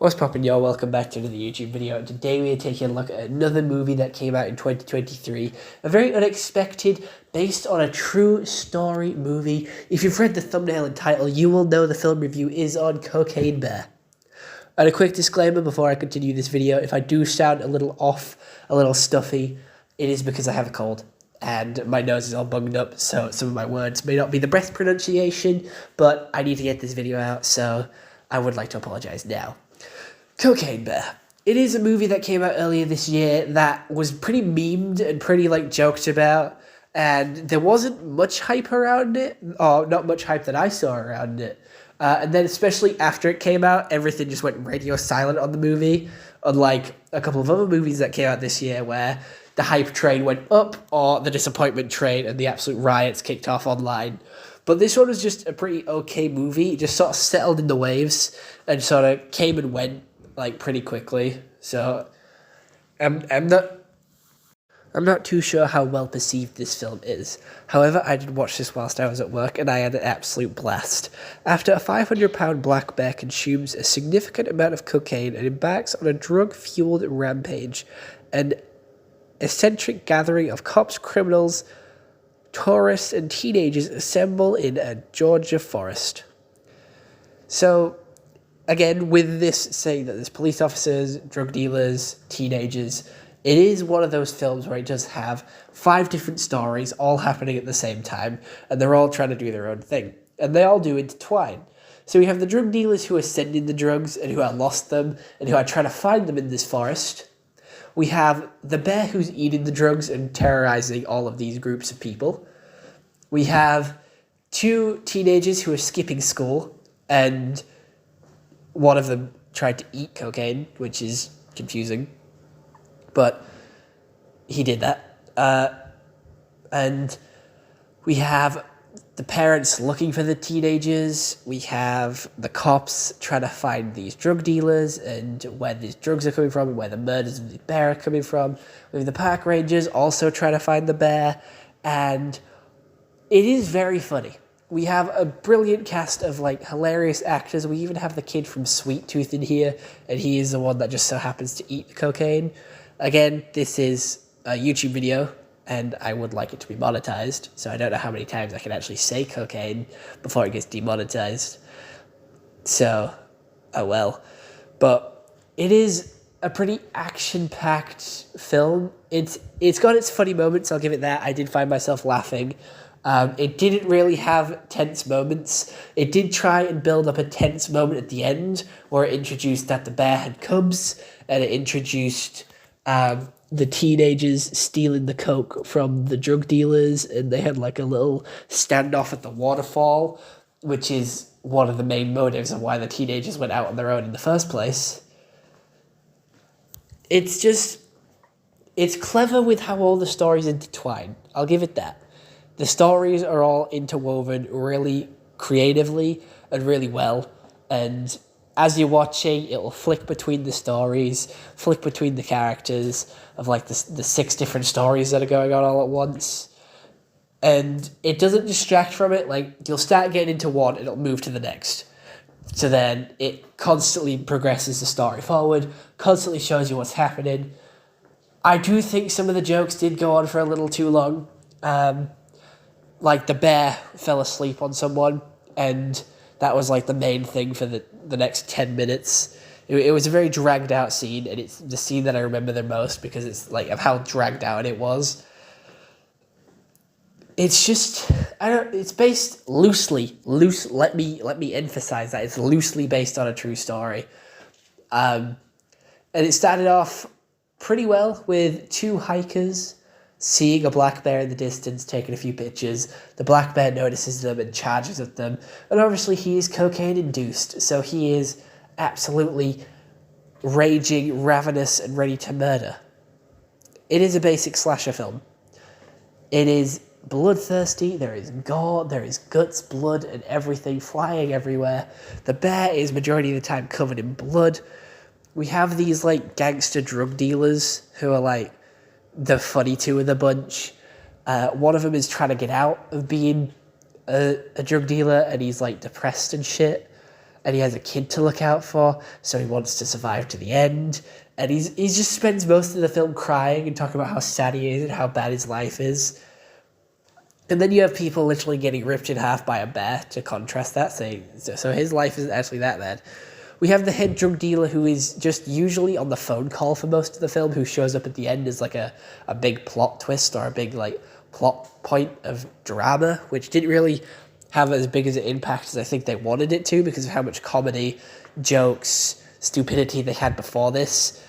What's poppin', y'all? Welcome back to another YouTube video. Today we are taking a look at another movie that came out in 2023. A very unexpected, based on a true story movie. If you've read the thumbnail and title, you will know the film review is on Cocaine Bear. And a quick disclaimer before I continue this video, if I do sound a little off, a little stuffy, it is because I have a cold. And my nose is all bunged up, so some of my words may not be the best pronunciation, but I need to get this video out, so I would like to apologize now. Cocaine Bear. It is a movie that came out earlier this year that was pretty memed and pretty joked about, and there wasn't much hype around it, or not much hype that I saw around it. And then especially after it came out, everything just went radio silent on the movie, unlike a couple of other movies that came out this year where the hype train went up or the disappointment train and the absolute riots kicked off online. But this one was just a pretty okay movie. It just sort of settled in the waves and sort of came and went pretty quickly. So I'm not too sure how well perceived this film is. However, I did watch this whilst I was at work and I had an absolute blast. After a 500-pound black bear consumes a significant amount of cocaine and embarks on a drug-fueled rampage, an eccentric gathering of cops, criminals, tourists, and teenagers assemble in a Georgia forest. So, again, with this saying that there's police officers, drug dealers, teenagers, it is one of those films where it does have 5 different stories all happening at the same time, and they're all trying to do their own thing. And they all do intertwine. So we have the drug dealers who are sending the drugs and who are lost them and who are trying to find them in this forest. We have the bear who's eating the drugs and terrorizing all of these groups of people. We have 2 teenagers who are skipping school, and one of them tried to eat cocaine, which is confusing, but he did that. And we have the parents looking for the teenagers. We have the cops trying to find these drug dealers and where these drugs are coming from and where the murders of the bear are coming from. We have the park rangers also trying to find the bear, and it is very funny. We have a brilliant cast of hilarious actors. We even have the kid from Sweet Tooth in here, and he is the one that just so happens to eat the cocaine. Again, this is a YouTube video, and I would like it to be monetized, so I don't know how many times I can actually say cocaine before it gets demonetized. So, oh well. But it is a pretty action-packed film. It's got its funny moments, I'll give it that. I did find myself laughing. It didn't really have tense moments. It did try and build up a tense moment at the end, where it introduced that the bear had cubs, and it introduced the teenagers stealing the coke from the drug dealers, and they had a little standoff at the waterfall, which is one of the main motives of why the teenagers went out on their own in the first place. It's clever with how all the stories intertwine. I'll give it that. The stories are all interwoven really creatively and really well, and as you're watching, it will flick between the stories, flick between the characters of the 6 different stories that are going on all at once. And it doesn't distract from it. You'll start getting into one and it'll move to the next. So then it constantly progresses the story forward, constantly shows you what's happening. I do think some of the jokes did go on for a little too long. The bear fell asleep on someone, and that was the main thing for the next 10 minutes. It was a very dragged out scene, and it's the scene that I remember the most because it's of how dragged out it was. It's just, it's based loosely, let me emphasize that, it's loosely based on a true story. And it started off pretty well with 2 hikers seeing a black bear in the distance, taking a few pictures. The black bear notices them and charges at them. And obviously he is cocaine-induced, so he is absolutely raging, ravenous, and ready to murder. It is a basic slasher film. It is bloodthirsty, there is gore, there is guts, blood, and everything flying everywhere. The bear is majority of the time covered in blood. We have these gangster drug dealers who are the funny 2 of the bunch. One of them is trying to get out of being a drug dealer, and he's depressed and shit. and he has a kid to look out for, so he wants to survive to the end. And he just spends most of the film crying and talking about how sad he is and how bad his life is. And then you have people literally getting ripped in half by a bear to contrast that, saying, so his life isn't actually that bad. We have the head drug dealer who is just usually on the phone call for most of the film, who shows up at the end as like a big plot twist or a big like plot point of drama, which didn't really have as big as an impact as I think they wanted it to because of how much comedy, jokes, stupidity they had before this.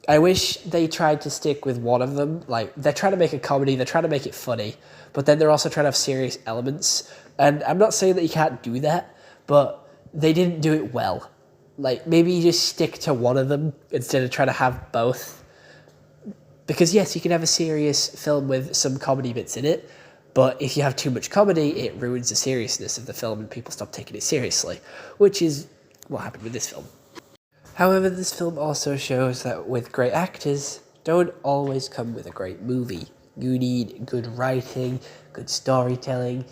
I wish they tried to stick with one of them. Like, they're trying to make a comedy, they're trying to make it funny, but then they're also trying to have serious elements. And I'm not saying that you can't do that, but they didn't do it well. Like, maybe you just stick to one of them instead of trying to have both. Because yes, you can have a serious film with some comedy bits in it, but if you have too much comedy, it ruins the seriousness of the film and people stop taking it seriously, which is what happened with this film. However, this film also shows that with great actors, don't always come with a great movie. You need good writing, good storytelling.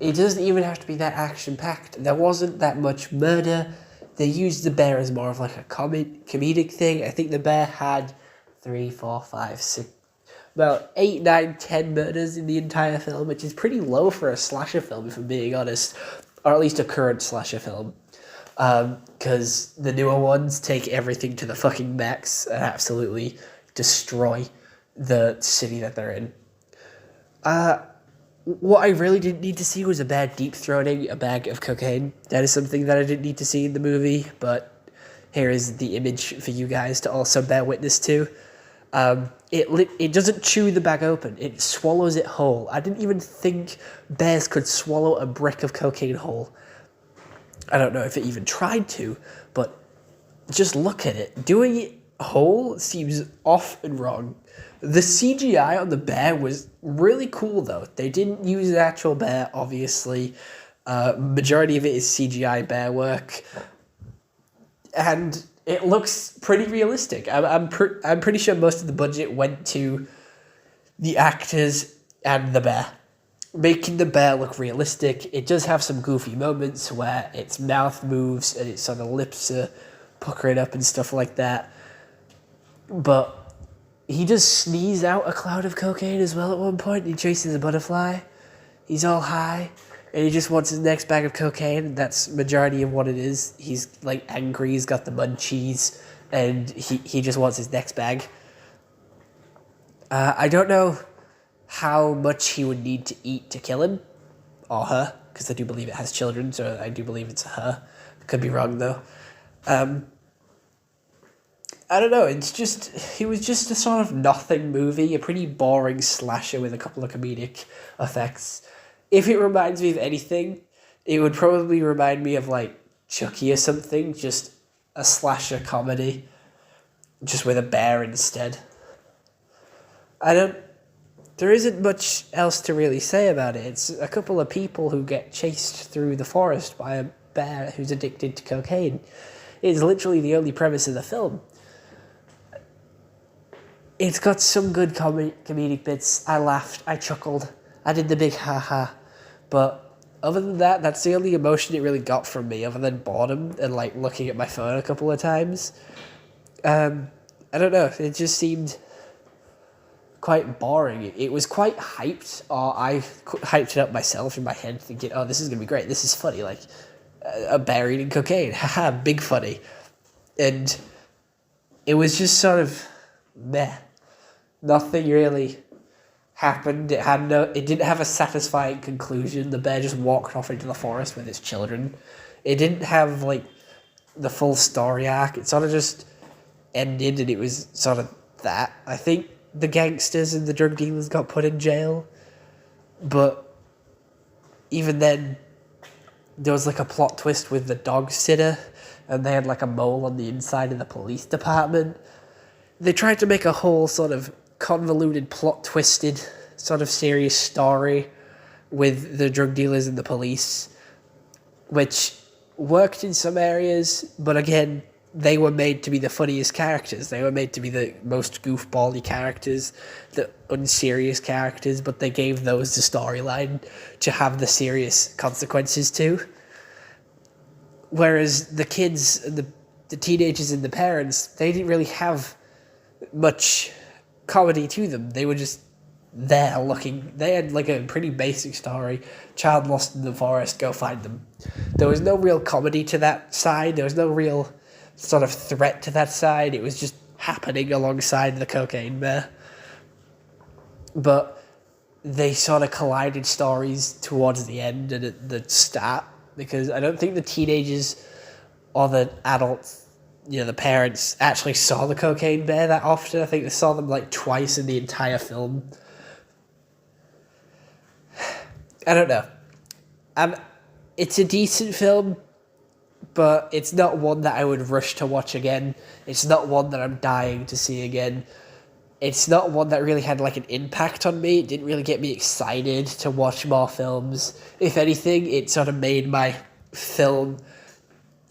It doesn't even have to be that action-packed. There wasn't that much murder. They used the bear as more of like a comedic thing. I think the bear had 3, 4, 5, 6, about 8, 9, 10 murders in the entire film, which is pretty low for a slasher film, if I'm being honest. Or at least a current slasher film. Because the newer ones take everything to the fucking max and absolutely destroy the city that they're in. What I really didn't need to see was a bear deep-throating a bag of cocaine. That is something that I didn't need to see in the movie, but here is the image for you guys to also bear witness to. It doesn't chew the bag open, it swallows it whole. I didn't even think bears could swallow a brick of cocaine whole. I don't know if it even tried to, but just look at it. Doing it whole seems off and wrong. The CGI on the bear was really cool, though. They didn't use an actual bear, obviously. Majority of it is CGI bear work. And it looks pretty realistic. I'm pretty sure most of the budget went to the actors and the bear, making the bear look realistic. It does have some goofy moments where its mouth moves and its sort of lips are puckering up and stuff like that. But he does sneeze out a cloud of cocaine as well at one point. He chases a butterfly. He's all high, and he just wants his next bag of cocaine. That's majority of what it is. He's like angry, he's got the munchies, and he just wants his next bag. I don't know how much he would need to eat to kill him, or her, because I do believe it has children, so I do believe it's her. Could be wrong, though. I don't know, it was just a sort of nothing movie, a pretty boring slasher with a couple of comedic effects. If it reminds me of anything, it would probably remind me of, like, Chucky or something, just a slasher comedy, just with a bear instead. There isn't much else to really say about it. It's a couple of people who get chased through the forest by a bear who's addicted to cocaine. It's literally the only premise of the film. It's got some good comedic bits. I laughed, I chuckled, I did the big ha-ha. But other than that, that's the only emotion it really got from me, other than boredom and, like, looking at my phone a couple of times. I don't know, it just seemed quite boring. It was quite hyped, or I hyped it up myself in my head, thinking, oh, this is going to be great, this is funny, like, a bear eating cocaine, haha, big funny. And it was just sort of meh. Nothing really happened. It didn't have a satisfying conclusion. The bear just walked off into the forest with his children. It didn't have, like, the full story arc. It sort of just ended, and it was sort of that. I think the gangsters and the drug dealers got put in jail, but even then, there was, like, a plot twist with the dog sitter, and they had, like, a mole on the inside of the police department. They tried to make a whole sort of convoluted, plot-twisted, sort of serious story with the drug dealers and the police, which worked in some areas, but again, they were made to be the funniest characters. They were made to be the most goofball-y characters, the unserious characters, but they gave those the storyline to have the serious consequences to. Whereas the kids, the teenagers and the parents, they didn't really have much comedy to them. They were just there looking. They had like a pretty basic story. Child lost in the forest, go find them. There was no real comedy to that side. There was no real sort of threat to that side. It was just happening alongside the cocaine bear. But they sort of collided stories towards the end and at the start, because I don't think the teenagers or the adults, the parents, actually saw the cocaine bear that often. I think they saw them like twice in the entire film. I don't know. It's a decent film, but it's not one that I would rush to watch again. It's not one that I'm dying to see again. It's not one that really had like an impact on me. It didn't really get me excited to watch more films. If anything, it sort of made my film,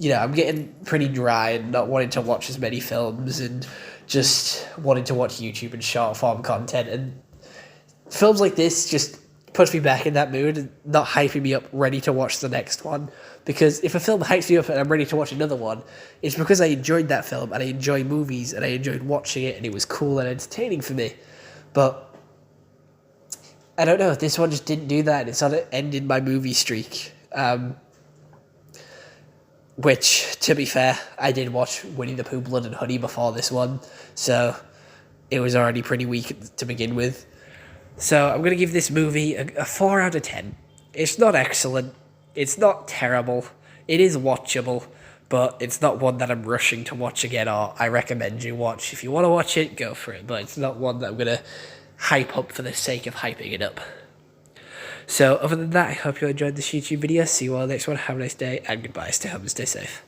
I'm getting pretty dry and not wanting to watch as many films and just wanting to watch YouTube and short form content. And films like this just puts me back in that mood and not hyping me up ready to watch the next one. Because if a film hypes me up and I'm ready to watch another one, it's because I enjoyed that film and I enjoy movies and I enjoyed watching it and it was cool and entertaining for me. But I don't know, this one just didn't do that. It sort of ended my movie streak. Which, to be fair, I did watch Winnie the Pooh Blood and Honey before this one, so it was already pretty weak to begin with. So I'm going to give this movie a 4 out of 10. It's not excellent. It's not terrible. It is watchable, but it's not one that I'm rushing to watch again, or I recommend you watch. If you want to watch it, go for it, but it's not one that I'm going to hype up for the sake of hyping it up. So other than that, I hope you enjoyed this YouTube video. See you all next one. Have a nice day, and goodbye. Stay home and stay safe.